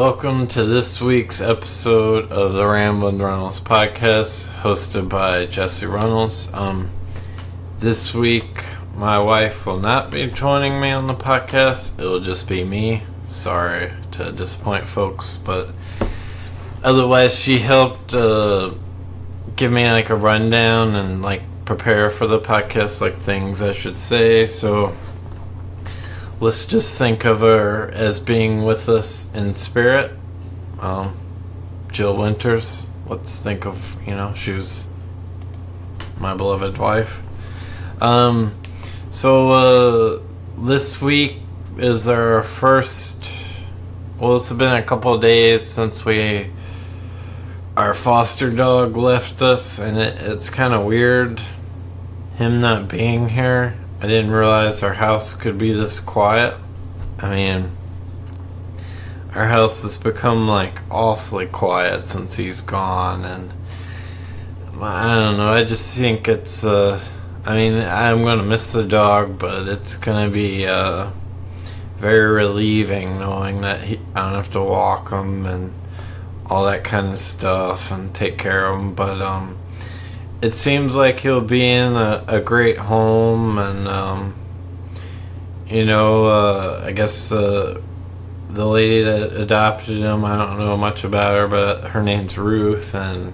Welcome to this week's episode of the Ramblin' Reynolds podcast, hosted by Jesse Reynolds. This week, my wife will not be joining me on the podcast. It will just be me. Sorry to disappoint folks, but otherwise, she helped give me like a rundown and like prepare for the podcast, like things I should say. So let's just think of her as being with us in spirit. Jill Winters. Let's think of, she was my beloved wife. So this week is our first, it's been a couple of days since our foster dog left us, and it's kind of weird him not being here. I didn't realize our house could be this quiet. I mean, our house has become like awfully quiet since he's gone, and I don't know, I just think it's I'm going to miss the dog, but it's going to be very relieving knowing that I don't have to walk him and all that kind of stuff and take care of him. But it seems like he'll be in a great home, and I guess the lady that adopted him, I don't know much about her, but her name's Ruth, and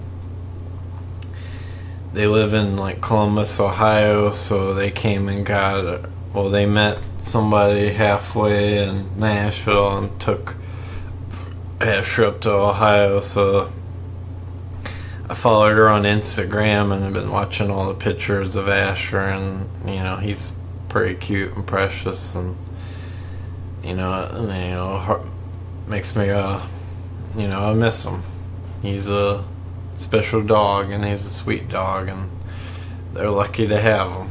they live in like Columbus, Ohio, so they came and they met somebody halfway in Nashville and took Asher up to Ohio. So I followed her on Instagram and I've been watching all the pictures of Asher, and he's pretty cute and precious, and makes me I miss him. He's a special dog, and he's a sweet dog, and they're lucky to have him.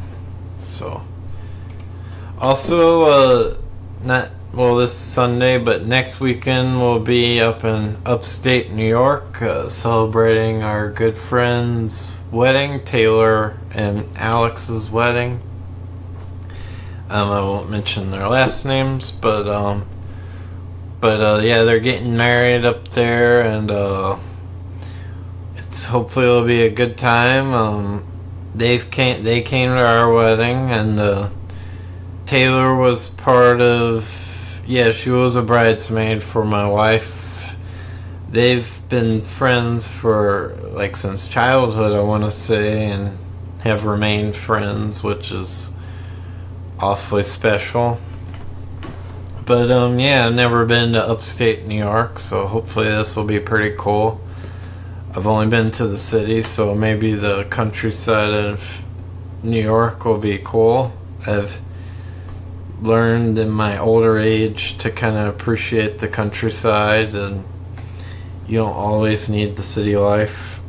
So also this Sunday, but next weekend we'll be up in upstate New York, celebrating our good friend's wedding, Taylor and Alex's wedding. I won't mention their last names, but they're getting married up there, and hopefully it'll be a good time. They came to our wedding, and Taylor was part of. Yeah, she was a bridesmaid for my wife. They've been friends for since childhood, I want to say, and have remained friends, which is awfully special. But I've never been to upstate New York, so hopefully this will be pretty cool. I've only been to the city, so maybe the countryside of New York will be cool. I've learned in my older age to kind of appreciate the countryside, and you don't always need the city life.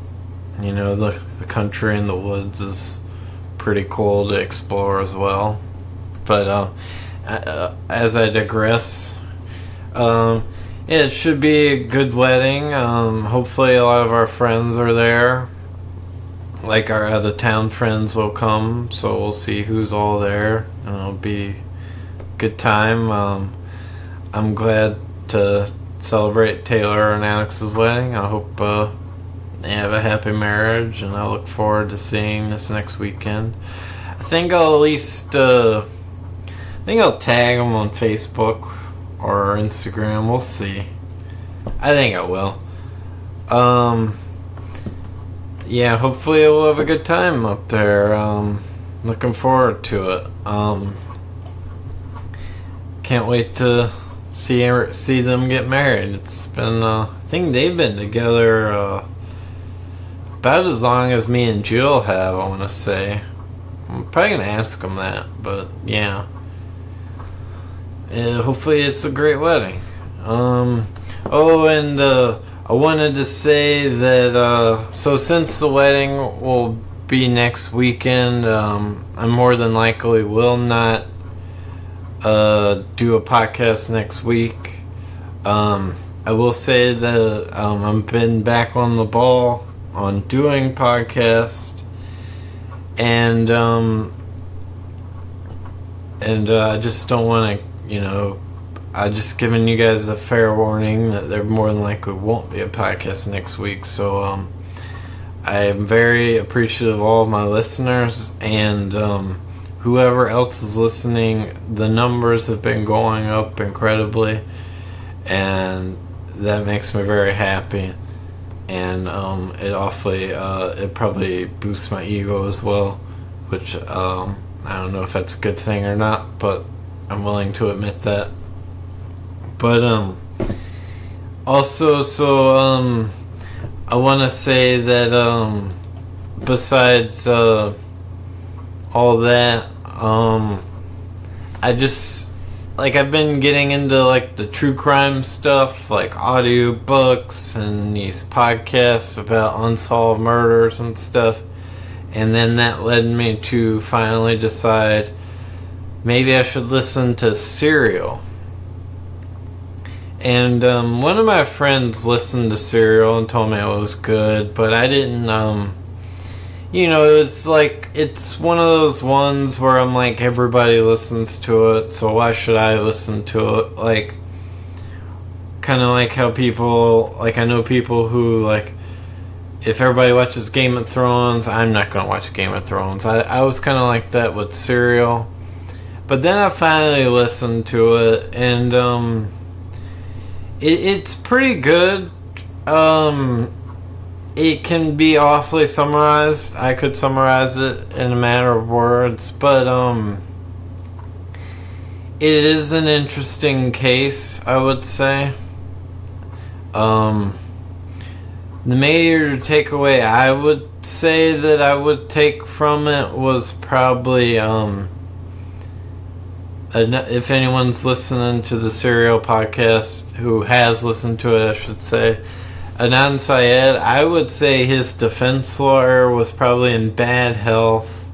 The country and the woods is pretty cool to explore as well. But as I digress, it should be a good wedding. Hopefully a lot of our friends are there. Like our out-of-town friends will come, so we'll see who's all there, and it'll be good time. I'm glad to celebrate Taylor and Alex's wedding. I hope they have a happy marriage, and I look forward to seeing this next weekend. I think I'll at least I'll tag them on Facebook or Instagram. We'll see. I think I will. Hopefully we'll have a good time up there. Looking forward to it. Can't wait to see them get married. It's been, I think they've been together about as long as me and Jill have, I want to say. I'm probably going to ask them that, but yeah. Hopefully it's a great wedding. I wanted to say that, so since the wedding will be next weekend, I more than likely will not do a podcast next week. I will say that I've been back on the ball on doing podcasts, and I just don't want to I just giving you guys a fair warning that there more than likely won't be a podcast next week. So I am very appreciative of all of my listeners, and whoever else is listening. The numbers have been going up incredibly, and that makes me very happy. And it probably boosts my ego as well, which I don't know if that's a good thing or not, but I'm willing to admit that. But also, so I want to say that besides all that, I just I've been getting into the true crime stuff, like audiobooks and these podcasts about unsolved murders and stuff. And then that led me to finally decide maybe I should listen to Serial. And one of my friends listened to Serial and told me it was good, but I didn't it's one of those ones where I'm like, everybody listens to it, so why should I listen to it? Kind of like how people, I know people who, if everybody watches Game of Thrones, I'm not going to watch Game of Thrones. I was kind of like that with Serial. But then I finally listened to it, and it's pretty good. It can be awfully summarized. I could summarize it in a matter of words, but it is an interesting case, I would say. The major takeaway I would say that I would take from it was probably if anyone's listening to the Serial podcast, who has listened to it, I should say, Adnan Syed, I would say his defense lawyer was probably in bad health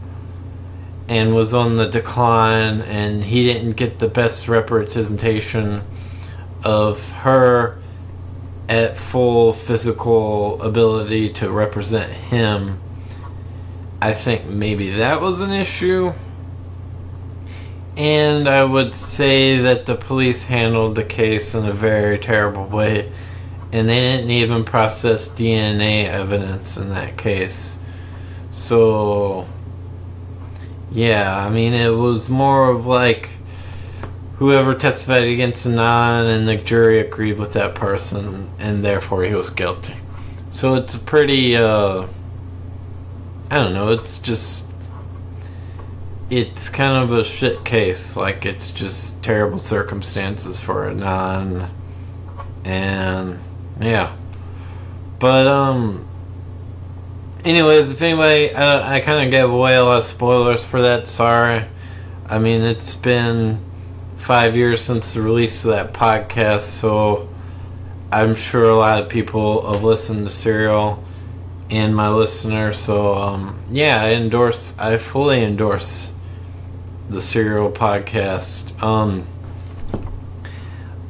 and was on the decline, and he didn't get the best representation of her at full physical ability to represent him. I think maybe that was an issue. And I would say that the police handled the case in a very terrible way. And they didn't even process DNA evidence in that case. So, yeah, it was more of whoever testified against Adnan, and the jury agreed with that person, and therefore he was guilty. So it's a pretty, I don't know, it's kind of a shit case. It's just terrible circumstances for Adnan, and yeah. But anyways, if anybody, I kind of gave away a lot of spoilers for that, sorry. It's been 5 years since the release of that podcast, so I'm sure a lot of people have listened to Serial and my listeners, so yeah, I fully endorse the Serial podcast.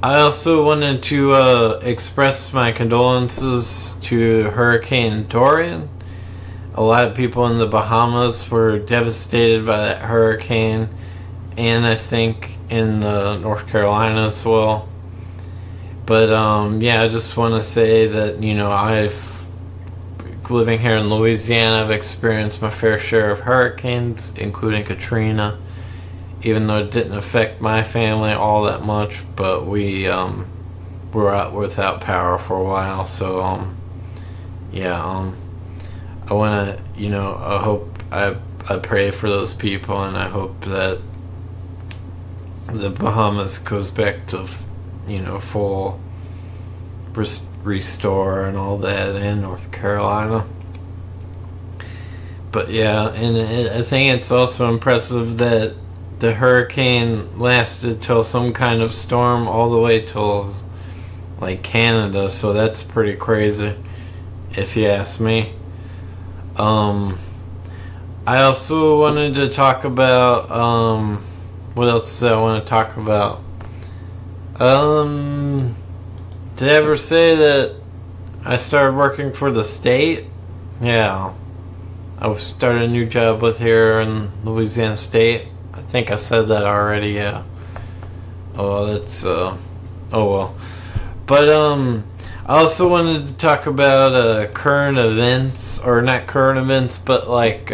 I also wanted to express my condolences to Hurricane Dorian. A lot of people in the Bahamas were devastated by that hurricane, and I think in North Carolina as well. But yeah, I just want to say that living here in Louisiana, I've experienced my fair share of hurricanes, including Katrina. Even though it didn't affect my family all that much, but we were out without power for a while. So yeah, I want to, I hope I pray for those people, and I hope that the Bahamas goes back to full restore and all that in North Carolina. But yeah, and I think it's also impressive that the hurricane lasted till some kind of storm all the way till Canada, so that's pretty crazy if you ask me. I also wanted to talk about what else did I want to talk about? Did I ever say that I started working for the state? Yeah, I started a new job with here in Louisiana State. I think I said that already, yeah. Oh, that's oh well. But I also wanted to talk about current events, or not current events, but like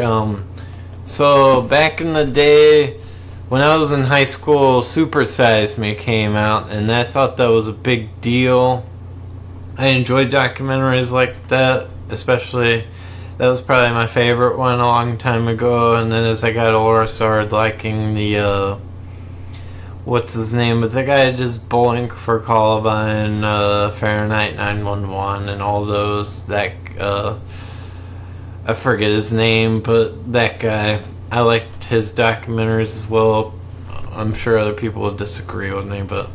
so back in the day when I was in high school, Super Size Me came out, and I thought that was a big deal. I enjoyed documentaries like that, especially that was probably my favorite one a long time ago. And then as I got older, I started liking the what's his name, but the guy just Bowling for Columbine, Fahrenheit 9/11, and all those. That I forget his name, but that guy. I liked his documentaries as well. I'm sure other people will disagree with me, but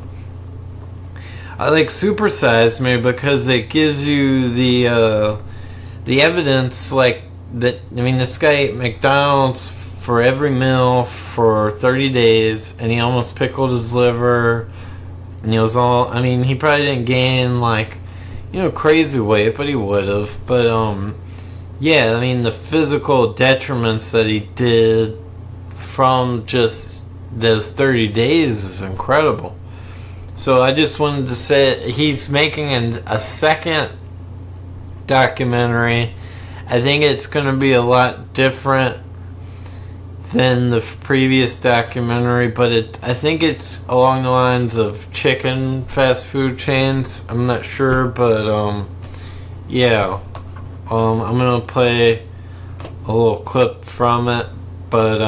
I like Super Size Me because it gives you the evidence, like that. I mean, this guy ate McDonald's for every meal for 30 days, and he almost pickled his liver, and he was all. I mean, he probably didn't gain like, crazy weight, but he would have. But yeah, I mean, the physical detriments that he did from just those 30 days is incredible. So I just wanted to say he's making a second documentary. I think it's going to be a lot different than the previous documentary, but I think it's along the lines of chicken fast food chains. I'm not sure, but yeah. I'm gonna play a little clip from it, but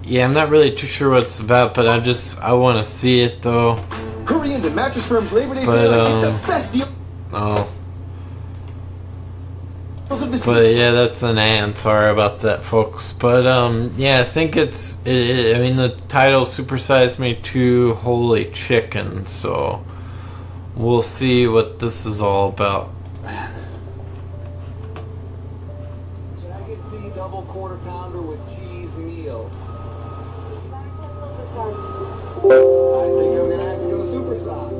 yeah, I'm not really too sure what it's about, but I want to see it though. Hurry into Mattress Firm's Labor Day sale and get the best deal. Oh. But yeah, that's an ant. Sorry about that, folks. But yeah, I think I mean, the title Super Size Me 2 Holy Chicken, so we'll see what this is all about. Should I get the double quarter pounder with cheese meal? I think I'm gonna have to go super size.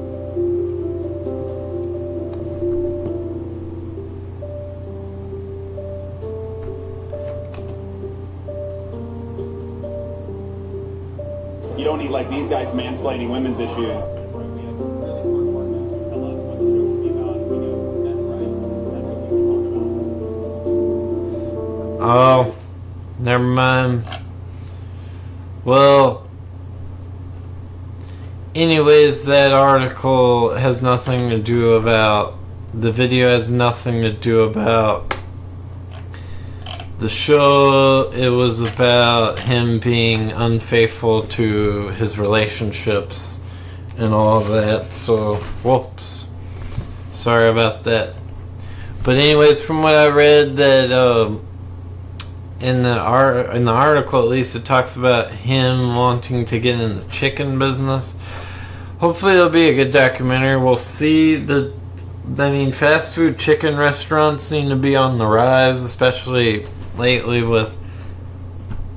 You don't need like these guys mansplaining women's issues. Oh, never mind. Well, anyways, that article has nothing to do about, the video has nothing to do about the show. It was about him being unfaithful to his relationships and all of that. So, whoops. Sorry about that. But anyways, from what I read, that in the article, at least, it talks about him wanting to get in the chicken business. Hopefully it'll be a good documentary. We'll see. Fast food chicken restaurants seem to be on the rise, especially lately with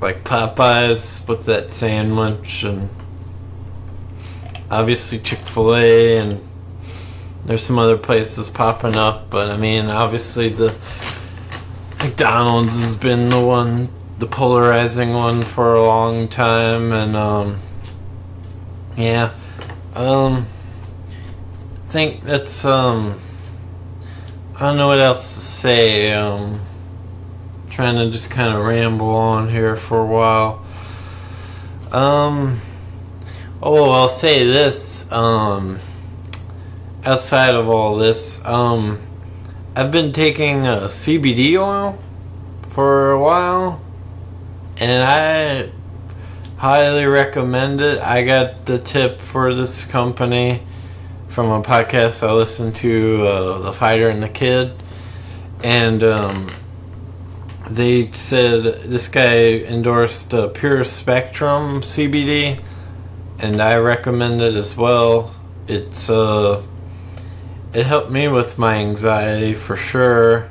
like Popeyes with that sandwich, and obviously Chick-fil-A, and there's some other places popping up. But I mean, obviously the McDonald's has been the polarizing one for a long time, and yeah, I think that's I don't know what else to say. Trying to just kind of ramble on here for a while. I'll say this. Outside of all this, I've been taking CBD oil for a while, and I highly recommend it. I got the tip for this company from a podcast I listened to, The Fighter and the Kid, and they said this guy endorsed Pure Spectrum CBD, and I recommend it as well. It helped me with my anxiety for sure.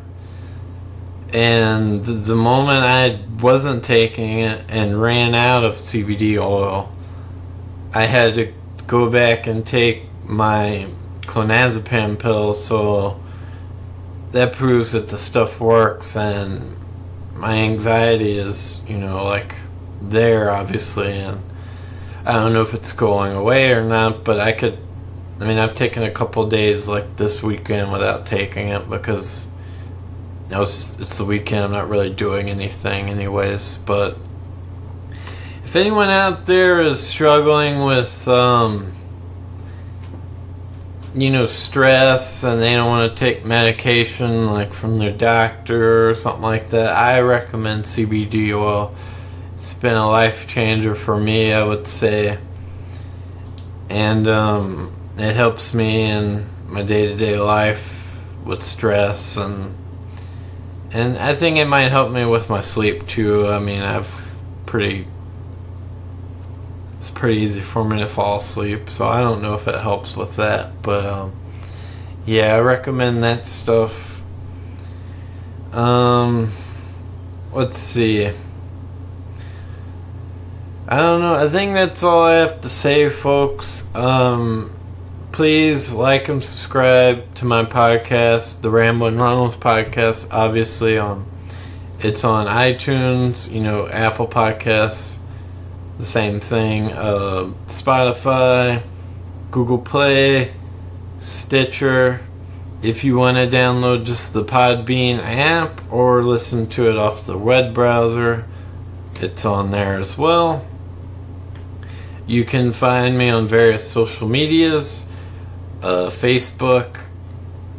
And the moment I wasn't taking it and ran out of CBD oil, I had to go back and take my clonazepam pills. So that proves that the stuff works, and my anxiety is, there, obviously. And I don't know if it's going away or not, but I've taken a couple days like this weekend without taking it because it's the weekend. I'm not really doing anything anyways. But if anyone out there is struggling with, stress and they don't want to take medication like from their doctor or something like that, I recommend CBD oil. It's been a life changer for me, I would say. And it helps me in my day-to-day life with stress, and I think it might help me with my sleep too. It's pretty easy for me to fall asleep, so I don't know if it helps with that, but yeah, I recommend that stuff. Let's see. I don't know. I think that's all I have to say, folks. Please like and subscribe to my podcast, the Ramblin' Runnels podcast. Obviously, it's on iTunes, Apple Podcasts, the same thing. Spotify, Google Play, Stitcher. If you want to download just the Podbean app or listen to it off the web browser, it's on there as well. You can find me on various social medias, Facebook,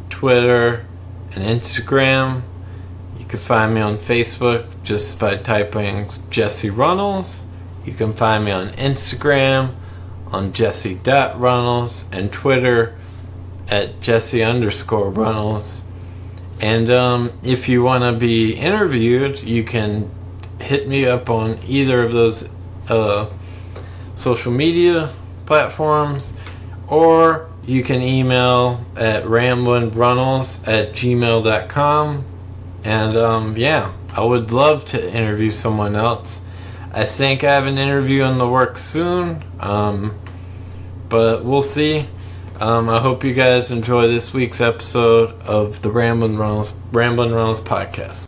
Twitter, and Instagram. You can find me on Facebook just by typing Jesse Runnels. You can find me on Instagram on Jesse.Runnels and Twitter at Jesse_Runnels. And if you want to be interviewed, you can hit me up on either of those social media platforms, or you can email at ramblinrunnels@gmail.com. And I would love to interview someone else. I think I have an interview in the works soon, but we'll see. I hope you guys enjoy this week's episode of the Ramblin' Runnels podcast.